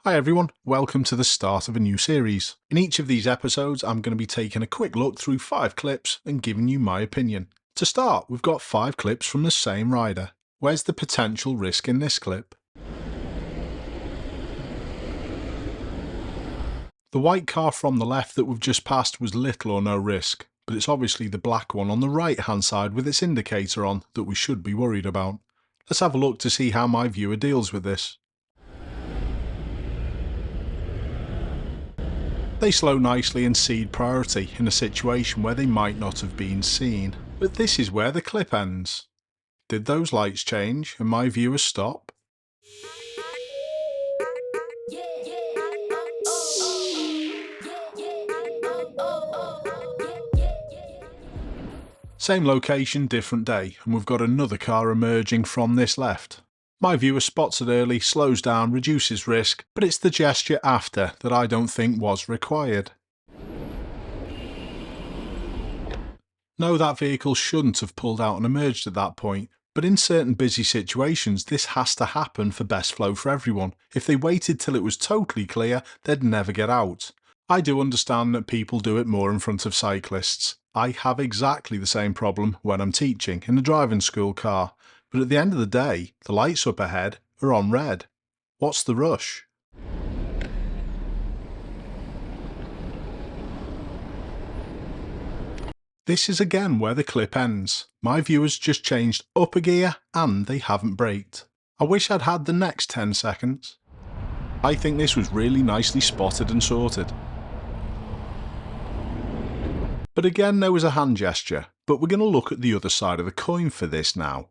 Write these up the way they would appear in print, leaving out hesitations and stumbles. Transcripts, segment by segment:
Hi everyone, welcome to the start of a new series. In each of these episodes I'm going to be taking a quick look through 5 clips and giving you my opinion. To start, we've got 5 clips from the same rider. Where's the potential risk in this clip? The white car from the left that we've just passed was little or no risk, but it's obviously the black one on the right hand side with its indicator on that we should be worried about. Let's have a look to see how my viewer deals with this. They slow nicely and cede priority in a situation where they might not have been seen. But this is where the clip ends. Did those lights change and my viewer stop? Same location, different day, and we've got another car emerging from this left. My viewer spots it early, slows down, reduces risk, but it's the gesture after that I don't think was required. No, that vehicle shouldn't have pulled out and emerged at that point, but in certain busy situations this has to happen for best flow for everyone. If they waited till it was totally clear, they'd never get out. I do understand that people do it more in front of cyclists. I have exactly the same problem when I'm teaching in a driving school car, but at the end of the day, the lights up ahead are on red. What's the rush? This is again where the clip ends. My viewers just changed up a gear and they haven't braked. I wish I'd had the next 10 seconds. I think this was really nicely spotted and sorted. But again there was a hand gesture, but we're going to look at the other side of the coin for this now.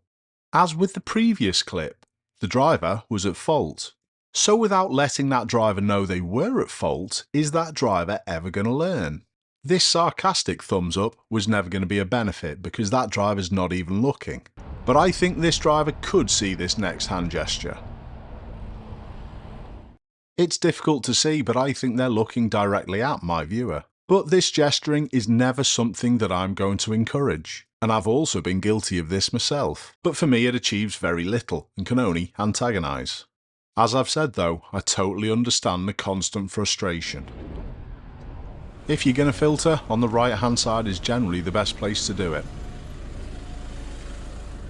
As with the previous clip, the driver was at fault. So without letting that driver know they were at fault, is that driver ever going to learn? This sarcastic thumbs up was never going to be a benefit because that driver's not even looking. But I think this driver could see this next hand gesture. It's difficult to see, but I think they're looking directly at my viewer. But this gesturing is never something that I'm going to encourage, and I've also been guilty of this myself. But for me it achieves very little and can only antagonise. As I've said though, I totally understand the constant frustration. If you're going to filter, on the right hand side is generally the best place to do it.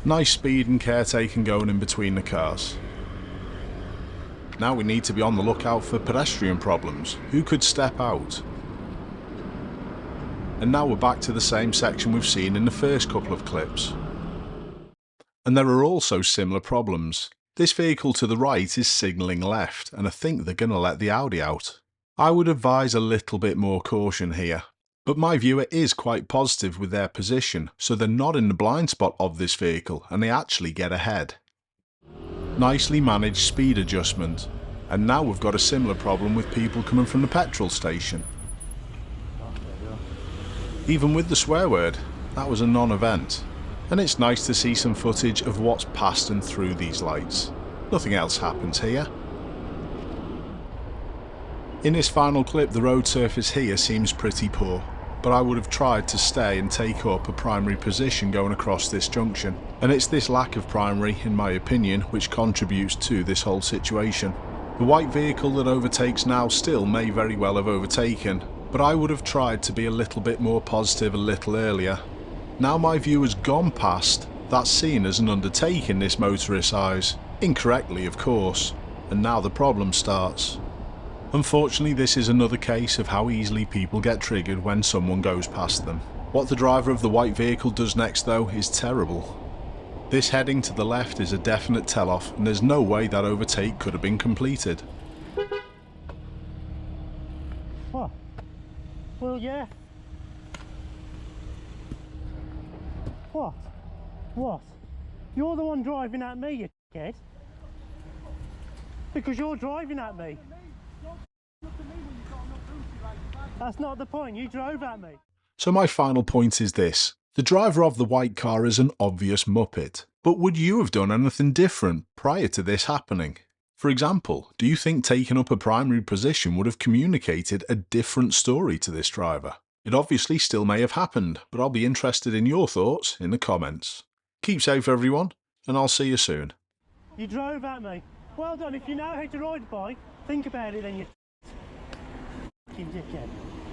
Nice speed and caretaking going in between the cars. Now we need to be on the lookout for pedestrian problems. Who could step out? And now we're back to the same section we've seen in the first couple of clips. And there are also similar problems. This vehicle to the right is signalling left, and I think they're going to let the Audi out. I would advise a little bit more caution here. But my viewer is quite positive with their position, so they're not in the blind spot of this vehicle and they actually get ahead. Nicely managed speed adjustment. And now we've got a similar problem with people coming from the petrol station. Even with the swear word, that was a non-event. And it's nice to see some footage of what's past and through these lights. Nothing else happens here. In this final clip the road surface here seems pretty poor, but I would have tried to stay and take up a primary position going across this junction. And it's this lack of primary, in my opinion, which contributes to this whole situation. The white vehicle that overtakes now still may very well have overtaken, but I would have tried to be a little bit more positive a little earlier. Now my view has gone past, that's seen as an undertake in this motorist's eyes. Incorrectly of course, and now the problem starts. Unfortunately this is another case of how easily people get triggered when someone goes past them. What the driver of the white vehicle does next though is terrible. This heading to the left is a definite tell-off and there's no way that overtake could have been completed. What? Well, yeah. What? What? You're the one driving at me, you kid. Because you're driving at me. That's not the point, you drove at me. So my final point is this. The driver of the white car is an obvious muppet. But would you have done anything different prior to this happening? For example, do you think taking up a primary position would have communicated a different story to this driver? It obviously still may have happened, but I'll be interested in your thoughts in the comments. Keep safe everyone, and I'll see you soon. You drove at me. Well done. If you know how to ride a bike, think about it then, you fucking dickhead.